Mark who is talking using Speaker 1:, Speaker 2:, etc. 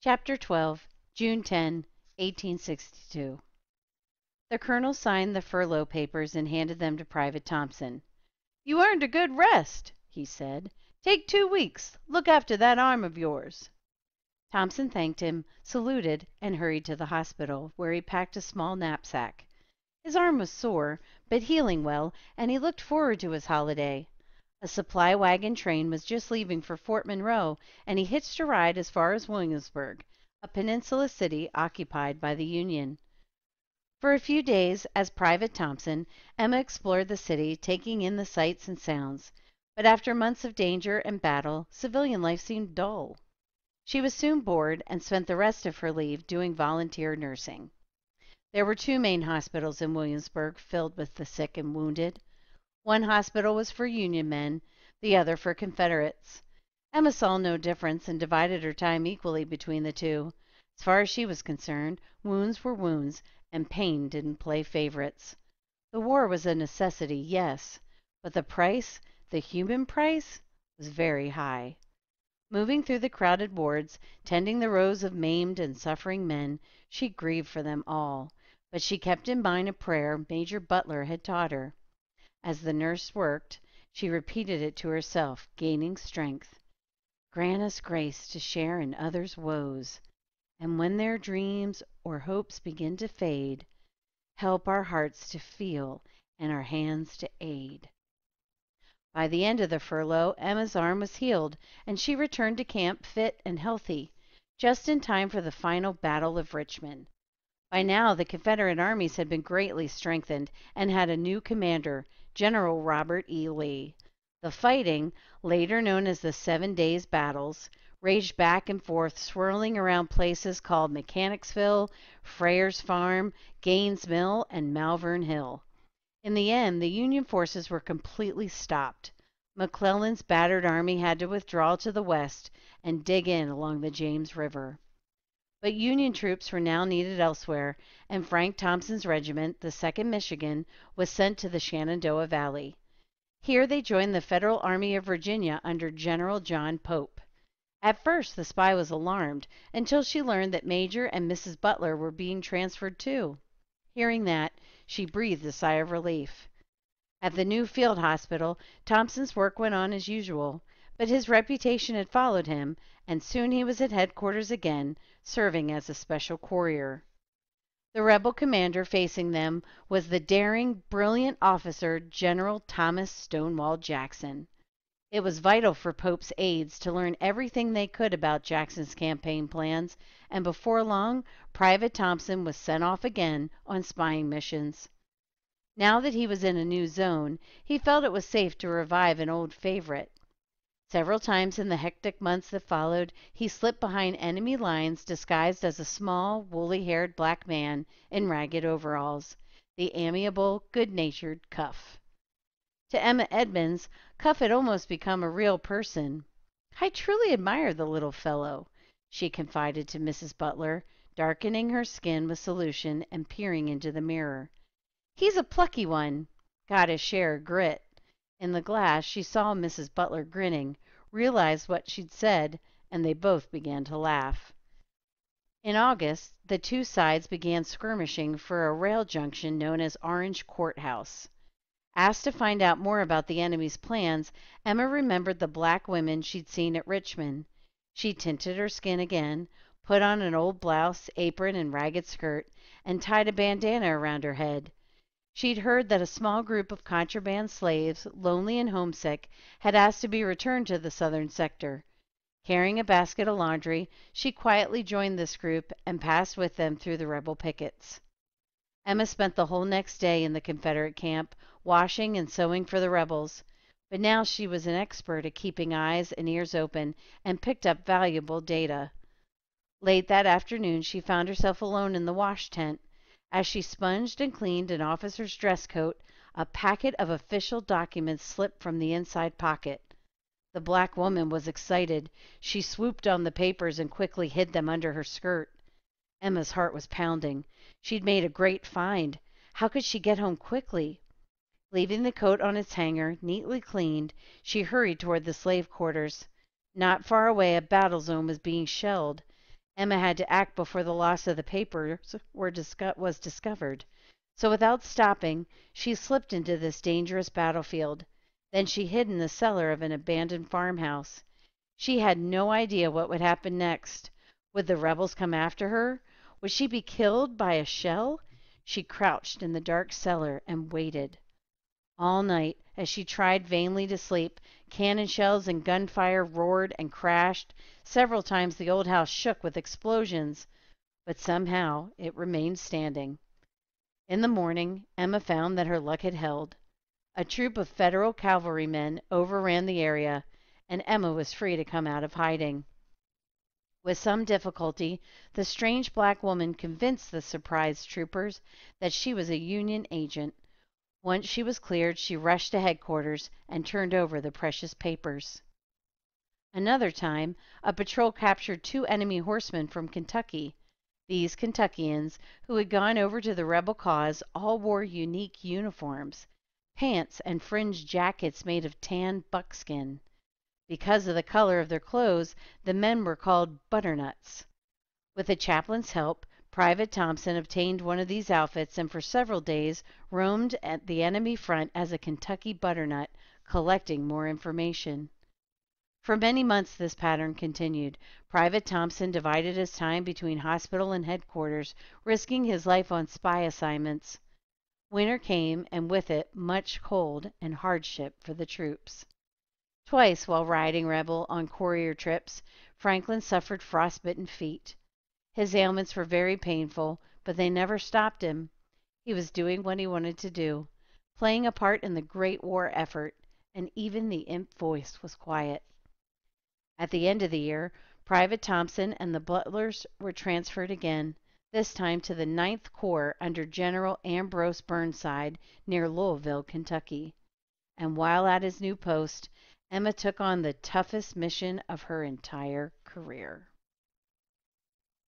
Speaker 1: Chapter 12, June 10, 1862. The colonel signed the furlough papers and handed them to Private Thompson. "You earned a good rest," he said. "Take 2 weeks. Look after that arm of yours." Thompson thanked him, saluted, and hurried to the hospital, where he packed a small knapsack. His arm was sore, but healing well, and he looked forward to his holiday. A supply wagon train was just leaving for Fort Monroe, and he hitched a ride as far as Williamsburg, a peninsula city occupied by the Union. For a few days, as Private Thompson, Emma explored the city, taking in the sights and sounds. But after months of danger and battle, civilian life seemed dull. She was soon bored and spent the rest of her leave doing volunteer nursing. There were two main hospitals in Williamsburg filled with the sick and wounded. One hospital was for Union men, the other for Confederates. Emma saw no difference and divided her time equally between the two. As far as she was concerned, wounds were wounds, and pain didn't play favorites. The war was a necessity, yes, but the price, the human price, was very high. Moving through the crowded wards, tending the rows of maimed and suffering men, she grieved for them all, but she kept in mind a prayer Major Butler had taught her. As the nurse worked, she repeated it to herself, gaining strength. "Grant us grace to share in others' woes, and when their dreams or hopes begin to fade, help our hearts to feel and our hands to aid." By the end of the furlough, Emma's arm was healed, and she returned to camp fit and healthy, just in time for the final Battle of Richmond. By now, the Confederate armies had been greatly strengthened and had a new commander, General Robert E. Lee. The fighting, later known as the 7 Days Battles, raged back and forth, swirling around places called Mechanicsville, Freyr's Farm, Gaines' Mill, and Malvern Hill. In the end, the Union forces were completely stopped. McClellan's battered army had to withdraw to the west and dig in along the James River. But Union troops were now needed elsewhere, and Frank Thompson's regiment, the 2nd Michigan, was sent to the Shenandoah Valley. Here they joined the Federal Army of Virginia under General John Pope. At first, the spy was alarmed until she learned that Major and Mrs. Butler were being transferred too. Hearing that, she breathed a sigh of relief. At the new field hospital, Thompson's work went on as usual, but his reputation had followed him, and soon he was at headquarters again, serving as a special courier. The rebel commander facing them was the daring, brilliant officer, General Thomas Stonewall Jackson. It was vital for Pope's aides to learn everything they could about Jackson's campaign plans, and before long, Private Thompson was sent off again on spying missions. Now that he was in a new zone, he felt it was safe to revive an old favorite. Several times in the hectic months that followed, he slipped behind enemy lines disguised as a small, woolly-haired black man in ragged overalls, the amiable, good-natured Cuff. To Emma Edmonds, Cuff had almost become a real person. "I truly admire the little fellow," she confided to Mrs. Butler, darkening her skin with solution and peering into the mirror. "He's a plucky one. Got his share of grit." In the glass, she saw Mrs. Butler grinning, realized what she'd said, and they both began to laugh. In August, the two sides began skirmishing for a rail junction known as Orange Courthouse. Asked to find out more about the enemy's plans, Emma remembered the black women she'd seen at Richmond. She tinted her skin again, put on an old blouse, apron, and ragged skirt, and tied a bandana around her head. She'd heard that a small group of contraband slaves, lonely and homesick, had asked to be returned to the southern sector. Carrying a basket of laundry, she quietly joined this group and passed with them through the rebel pickets. Emma spent the whole next day in the Confederate camp, washing and sewing for the rebels. But now she was an expert at keeping eyes and ears open and picked up valuable data. Late that afternoon, she found herself alone in the wash tent. As she sponged and cleaned an officer's dress coat, a packet of official documents slipped from the inside pocket. The black woman was excited. She swooped on the papers and quickly hid them under her skirt. Emma's heart was pounding. She'd made a great find. How could she get home quickly? Leaving the coat on its hanger, neatly cleaned, she hurried toward the slave quarters. Not far away, a battle zone was being shelled. Emma had to act before the loss of the papers was discovered. So without stopping, she slipped into this dangerous battlefield. Then she hid in the cellar of an abandoned farmhouse. She had no idea what would happen next. Would the rebels come after her? Would she be killed by a shell? She crouched in the dark cellar and waited. All night, as she tried vainly to sleep, cannon shells and gunfire roared and crashed. Several times the old house shook with explosions, but somehow it remained standing. In the morning, Emma found that her luck had held. A troop of Federal cavalrymen overran the area, and Emma was free to come out of hiding. With some difficulty, the strange black woman convinced the surprised troopers that she was a Union agent. Once she was cleared, she rushed to headquarters and turned over the precious papers. Another time, a patrol captured two enemy horsemen from Kentucky. These Kentuckians, who had gone over to the rebel cause, all wore unique uniforms, pants and fringed jackets made of tanned buckskin. Because of the color of their clothes, the men were called butternuts. With the chaplain's help, Private Thompson obtained one of these outfits and for several days roamed at the enemy front as a Kentucky butternut, collecting more information. For many months this pattern continued. Private Thompson divided his time between hospital and headquarters, risking his life on spy assignments. Winter came, and with it much cold and hardship for the troops. Twice while riding rebel on courier trips, Franklin suffered frostbitten feet. His ailments were very painful, but they never stopped him. He was doing what he wanted to do, playing a part in the great war effort, and even the imp voice was quiet. At the end of the year, Private Thompson and the Butlers were transferred again, this time to the Ninth Corps under General Ambrose Burnside near Louisville, Kentucky. And while at his new post, Emma took on the toughest mission of her entire career.